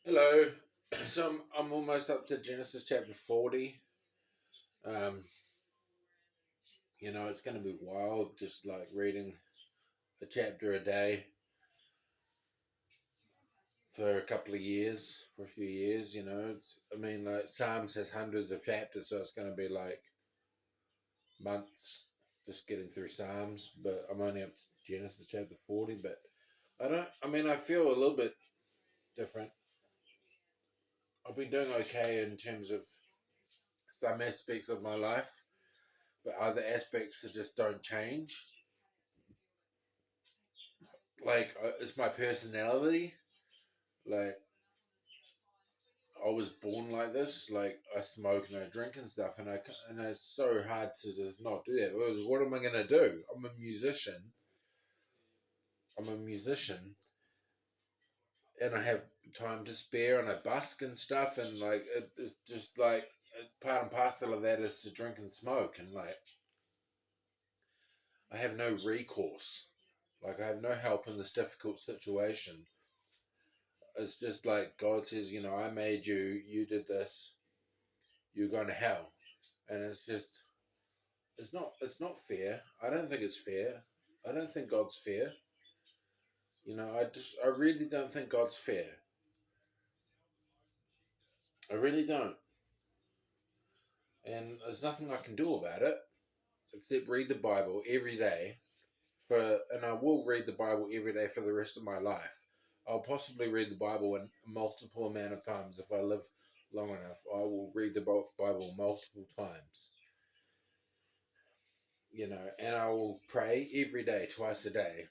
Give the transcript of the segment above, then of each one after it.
Hello. So I'm almost up to Genesis chapter 40. Um, it's going to be wild just like reading a chapter a day for a couple of years, for a few years. Like Psalms has hundreds of chapters, so it's going to be like months just getting through Psalms. But I'm only up to Genesis chapter 40. But I feel a little bit different. I've been doing okay in terms of some aspects of my life, but other aspects that just don't change. Like it's my personality. Like I was born like this. Like I smoke and I drink and stuff, and it's so hard to just not do that. What am I gonna do? I'm a musician. I'm a musician, and I have time to spare, and I busk and stuff, and like it's just like part and parcel of that is to drink and smoke, and like I have no recourse. Like I have no help in this difficult situation. It's just like God says, I made you. You did this. You're going to hell, and it's not fair. I don't think it's fair. I don't think God's fair. I really don't think God's fair. I really don't. And there's nothing I can do about it except read the Bible every day and I will read the Bible every day for the rest of my life. I'll possibly read the Bible in multiple amount of times if I live long enough. I will read the Bible multiple times. And I will pray every day, twice a day,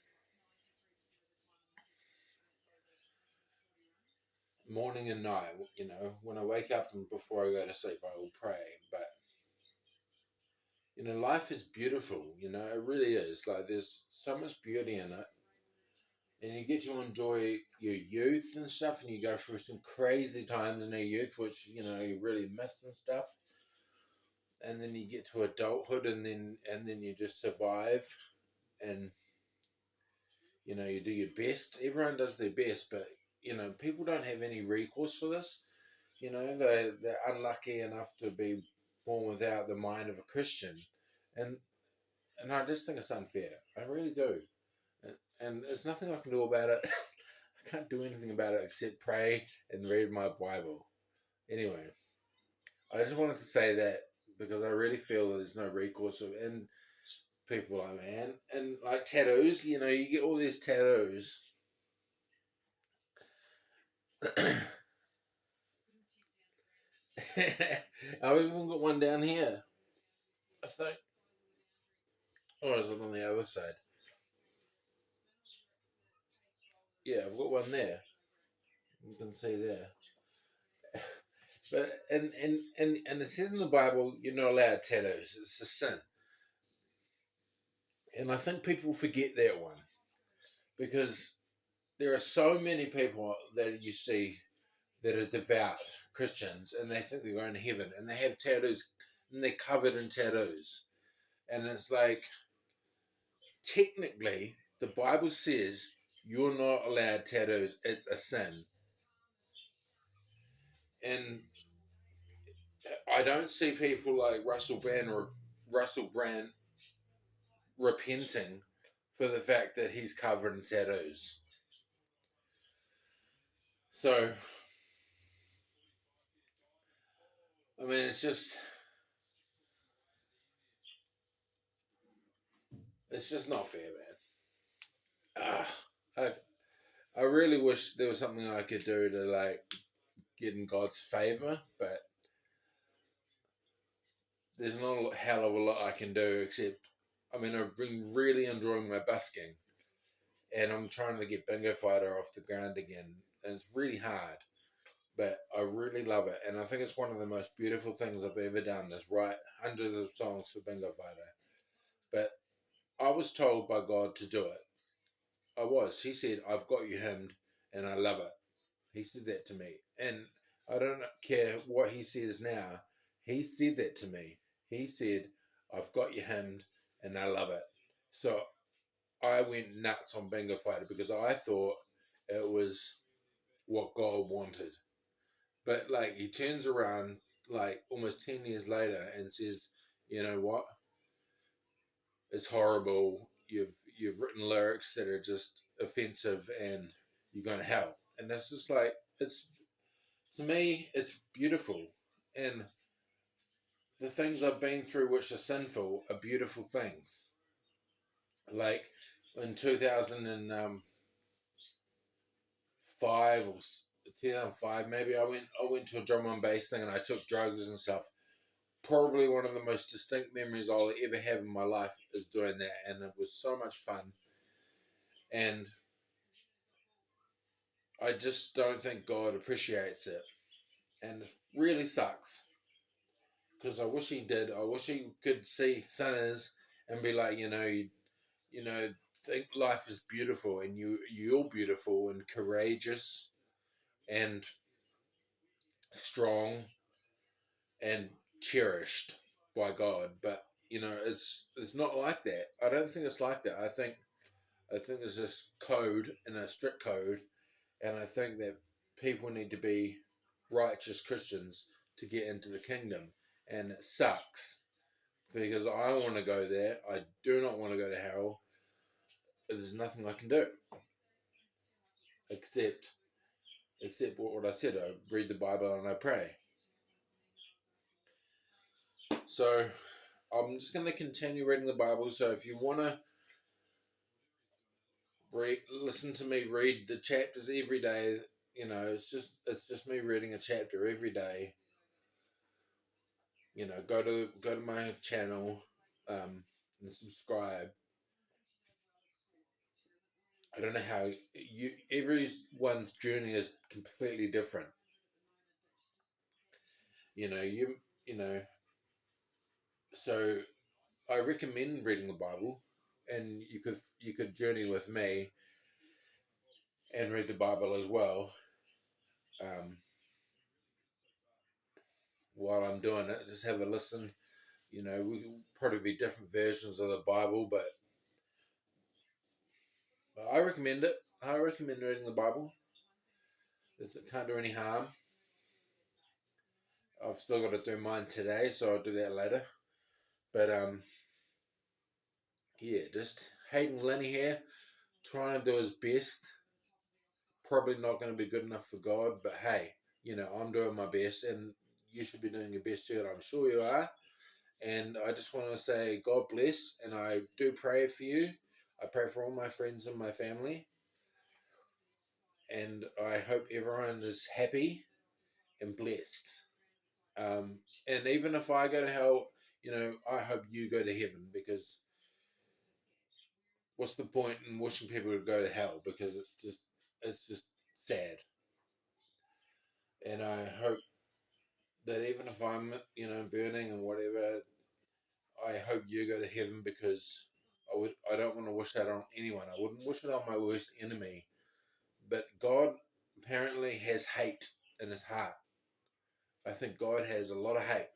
morning and night. When I wake up and before I go to sleep, I will pray. But life is beautiful. It really is. Like there's so much beauty in it, and you get to enjoy your youth and stuff, and you go through some crazy times in your youth, which you really miss and stuff. And then you get to adulthood, and then you just survive, and you do your best. Everyone does their best, but people don't have any recourse for this. They're unlucky enough to be born without the mind of a Christian, and and I just think it's unfair. I really do, and there's nothing I can do about it. I can't do anything about it except pray and read my Bible. Anyway, I just wanted to say that because I really feel that there's no recourse and people like man and like tattoos. You get all these tattoos. I've even got one down here. I think. Or is it on the other side? Yeah, I've got one there. You can see there. But and it says in the Bible you're not allowed tattoos. It's a sin. And I think people forget that one because there are so many people that you see that are devout Christians and they think they're going to heaven and they have tattoos and they're covered in tattoos. And it's like technically the Bible says you're not allowed tattoos. It's a sin. And I don't see people like Russell Brand repenting for the fact that he's covered in tattoos. So, I mean, it's just not fair, man. I I really wish there was something I could do to like get in God's favor, but there's not a hell of a lot I can do except, I've been really enjoying my busking, and I'm trying to get Bingo Fighter off the ground again, and it's really hard. But I really love it, and I think it's one of the most beautiful things I've ever done is write hundreds of songs for Bingo Fighter. But I was told by God to do it. I was. He said, I've got you hymned, and I love it. He said that to me. And I don't care what he says now. He said that to me. He said, I've got you hymned, and I love it. So I went nuts on Bingo Fighter because I thought it was what God wanted. But like he turns around like almost 10 years later and says, you know what? It's horrible. You've written lyrics that are just offensive, and you're going to hell. And that's just like it's to me, it's beautiful. And the things I've been through, which are sinful, are beautiful things. Like in 2005 or 2005, maybe I went to a drum and bass thing and I took drugs and stuff. Probably one of the most distinct memories I'll ever have in my life is doing that, and it was so much fun. And I just don't think God appreciates it, and it really sucks because I wish He did. I wish He could see sinners and be like, you know, think life is beautiful, and you're beautiful and courageous and strong and cherished by God. But it's not like that. I don't think it's like that. I think it's just code and a strict code, and I think that people need to be righteous Christians to get into the kingdom, and it sucks because I want to go there. I do not want to go to hell. There's nothing I can do except what I said. I read the Bible and I pray. So I'm just going to continue reading the Bible. So if you want to listen to me read the chapters every day, it's just me reading a chapter every day. Go to my channel, and subscribe. I don't know how everyone's journey is completely different. You know, you know. So I recommend reading the Bible, and you could journey with me and read the Bible as well. Um, while I'm doing it, just have a listen. We probably be different versions of the Bible, but I recommend it. I recommend reading the Bible. It can't do any harm. I've still got to do mine today, so I'll do that later. But yeah, just Hayden Lenny here, trying to do his best. Probably not going to be good enough for God, but hey, I'm doing my best, and you should be doing your best too, and I'm sure you are. And I just want to say God bless, and I do pray for you. I pray for all my friends and my family, and I hope everyone is happy and blessed. And even if I go to hell, I hope you go to heaven, because what's the point in wishing people to go to hell? Because it's just sad. And I hope that even if I'm, burning and whatever, I hope you go to heaven, because I don't want to wish that on anyone. I wouldn't wish it on my worst enemy. But God apparently has hate in his heart. I think God has a lot of hate.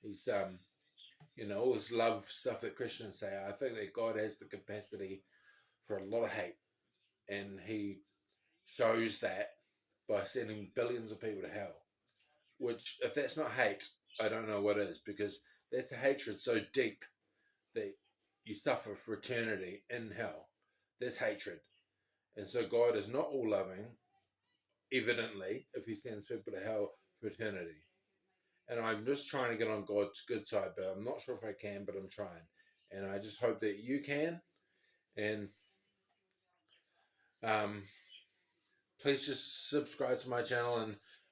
He's all this love stuff that Christians say. I think that God has the capacity for a lot of hate, and he shows that by sending billions of people to hell. Which, if that's not hate, I don't know what is, because that's a hatred so deep that you suffer for eternity in hell. That's hatred. And so God is not all loving, evidently, if he sends people to hell for eternity. And I'm just trying to get on God's good side, but I'm not sure if I can, but I'm trying. And I just hope that you can. And um, please just subscribe to my channel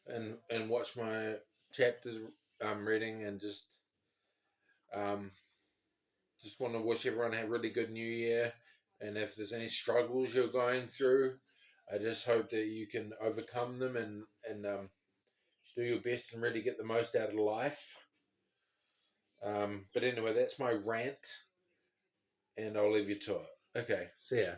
and watch my chapters I'm reading, and um, just want to wish everyone a really good new year. And if there's any struggles you're going through, I just hope that you can overcome them, and do your best and really get the most out of life. But anyway, that's my rant, and I'll leave you to it. Okay, see ya.